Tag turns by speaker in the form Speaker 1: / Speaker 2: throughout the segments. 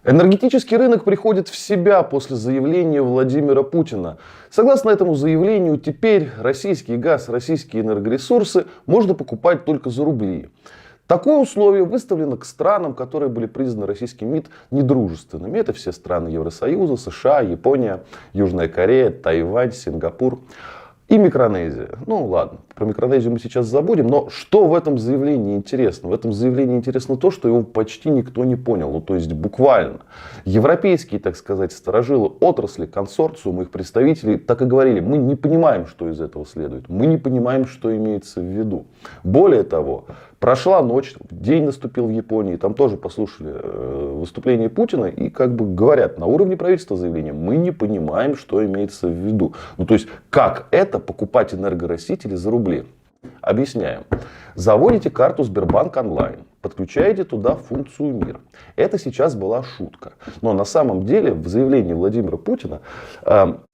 Speaker 1: Энергетический рынок приходит в себя после заявления Владимира Путина. Согласно этому заявлению, теперь российский газ, российские энергоресурсы можно покупать только за рубли. Такое условие выставлено к странам, которые были признаны российским МИД недружественными. Это все страны Евросоюза, США, Япония, Южная Корея, Тайвань, Сингапур и Микронезия. Ну ладно, про Микронезию мы сейчас забудем, но что в этом заявлении интересно? В этом заявлении интересно то, что его почти никто не понял. Ну то есть буквально. Европейские, так сказать, старожилы отрасли, консорциумы, их представители так и говорили: мы не понимаем, что из этого следует. Мы не понимаем, что имеется в виду. Более того, прошла ночь, день наступил в Японии, там тоже послушали выступление Путина и как бы говорят на уровне правительства заявления: мы не понимаем, что имеется в виду. Ну то есть как это покупать энергоносители за рубли? Объясняем. Заводите карту Сбербанк онлайн, подключаете туда функцию МИР. Это сейчас была шутка. Но на самом деле в заявлении Владимира Путина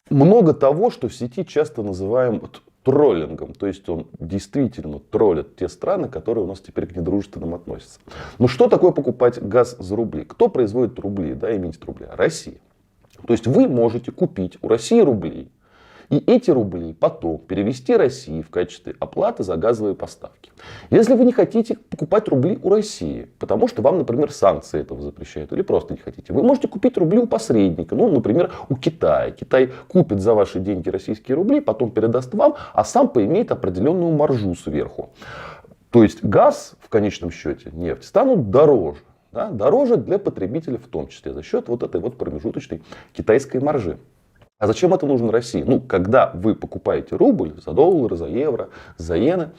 Speaker 1: много того, что в сети часто называем троллингом. То есть он действительно троллит те страны, которые у нас теперь к недружественным относятся. Но что такое покупать газ за рубли? Кто производит рубли, да, эmitит рубли? Россия. То есть вы можете купить у России рубли. И эти рубли потом перевести России в качестве оплаты за газовые поставки. Если вы не хотите покупать рубли у России, потому что вам, например, санкции этого запрещают, или просто не хотите, вы можете купить рубли у посредника, ну, например, у Китая. Китай купит за ваши деньги российские рубли, потом передаст вам, а сам поимеет определенную маржу сверху. То есть газ, в конечном счете, нефть, станут дороже. Да? Дороже для потребителя в том числе, за счет вот этой вот промежуточной китайской маржи. А зачем это нужно России? Ну, когда вы покупаете рубль за доллары, за евро, за иены,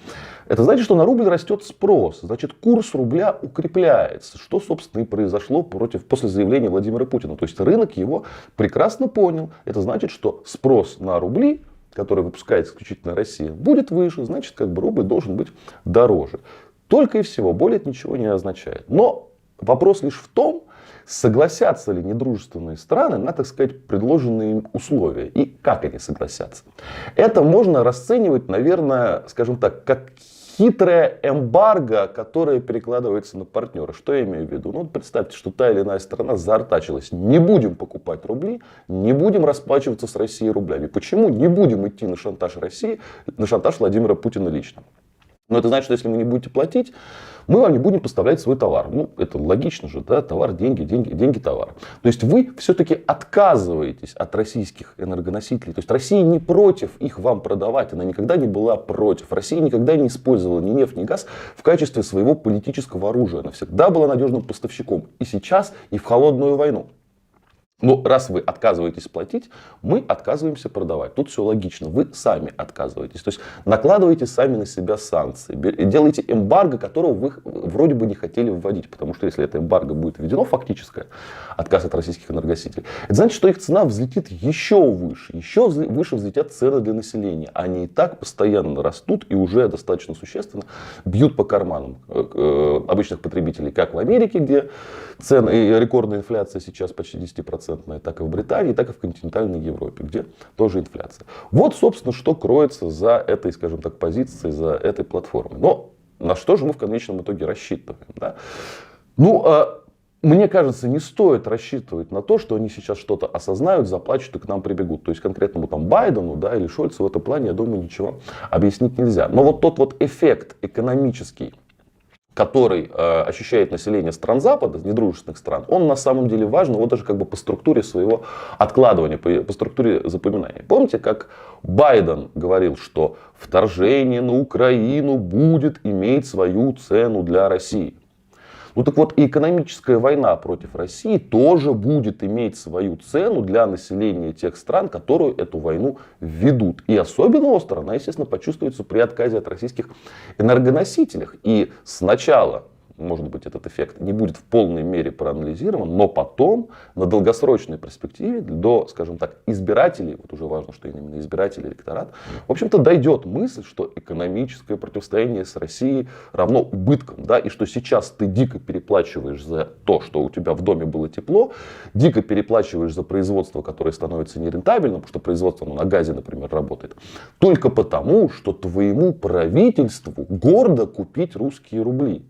Speaker 1: это значит, что на рубль растет спрос. Значит, курс рубля укрепляется. Что, собственно, и произошло после заявления Владимира Путина. То есть рынок его прекрасно понял. Это значит, что спрос на рубли, который выпускает исключительно Россия, будет выше. Значит, как бы рубль должен быть дороже. Только и всего. Более это ничего не означает. Но вопрос лишь в том, согласятся ли недружественные страны на, так сказать, предложенные им условия. И как они согласятся. Это можно расценивать, наверное, скажем так, как хитрая эмбарго, которая перекладывается на партнера. Что я имею в виду? Ну, представьте, что та или иная страна заортачилась. Не будем покупать рубли, не будем расплачиваться с Россией рублями. Почему? Не будем идти на шантаж России, на шантаж Владимира Путина лично. Но это значит, что если вы не будете платить, мы вам не будем поставлять свой товар. Ну, это логично же, да? Товар, деньги, деньги, деньги, товар. То есть вы все-таки отказываетесь от российских энергоносителей. То есть Россия не против их вам продавать. Она никогда не была против. Россия никогда не использовала ни нефть, ни газ в качестве своего политического оружия. Она всегда была надежным поставщиком. И сейчас, и в холодную войну. Но раз вы отказываетесь платить, мы отказываемся продавать. Тут все логично. Вы сами отказываетесь. То есть накладываете сами на себя санкции. Делаете эмбарго, которого вы вроде бы не хотели вводить. Потому что если это эмбарго будет введено фактическое, отказ от российских энергосителей, это значит, что их цена взлетит еще выше. Еще выше взлетят цены для населения. Они и так постоянно растут и уже достаточно существенно бьют по карманам обычных потребителей. Как в Америке, где цены и рекордная инфляция сейчас почти 10%. Так и в Британии, так и в континентальной Европе, где тоже инфляция. Вот, собственно, что кроется за этой, скажем так, позицией, за этой платформой. Но на что же мы в конечном итоге рассчитываем? Да? Ну, мне кажется, не стоит рассчитывать на то, что они сейчас что-то осознают, заплачут и к нам прибегут. То есть конкретному там Байдену, да, или Шольцу в этом плане, я думаю, ничего объяснить нельзя. Но вот тот вот эффект экономический, который ощущает население стран Запада, недружественных стран, он на самом деле важен, вот даже как бы по структуре своего откладывания, по структуре запоминания. Помните, как Байден говорил, что вторжение на Украину будет иметь свою цену для России? Ну так вот, и экономическая война против России тоже будет иметь свою цену для населения тех стран, которые эту войну ведут. И особенно остро она, естественно, почувствуется при отказе от российских энергоносителей. И сначала, может быть, этот эффект не будет в полной мере проанализирован, но потом, на долгосрочной перспективе, до, скажем так, избирателей, вот уже важно, что именно избиратели, электорат, в общем-то, дойдет мысль, что экономическое противостояние с Россией равно убыткам, да, и что сейчас ты дико переплачиваешь за то, что у тебя в доме было тепло, дико переплачиваешь за производство, которое становится нерентабельным, потому что производство на газе, например, работает, только потому, что твоему правительству гордо купить русские рубли.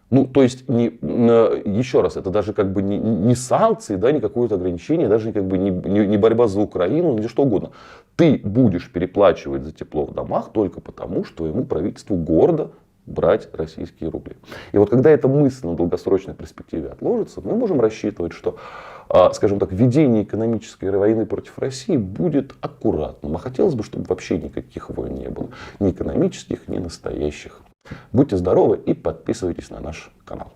Speaker 1: Ну, то есть, еще раз, это даже как бы не санкции, да, не какое-то ограничение, даже как бы не борьба за Украину, не что угодно. Ты будешь переплачивать за тепло в домах только потому, что твоему правительству гордо брать российские рубли. И вот когда эта мысль на долгосрочной перспективе отложится, мы можем рассчитывать, что, скажем так, ведение экономической войны против России будет аккуратным. А хотелось бы, чтобы вообще никаких войн не было. Ни экономических, ни настоящих. Будьте здоровы и подписывайтесь на наш канал.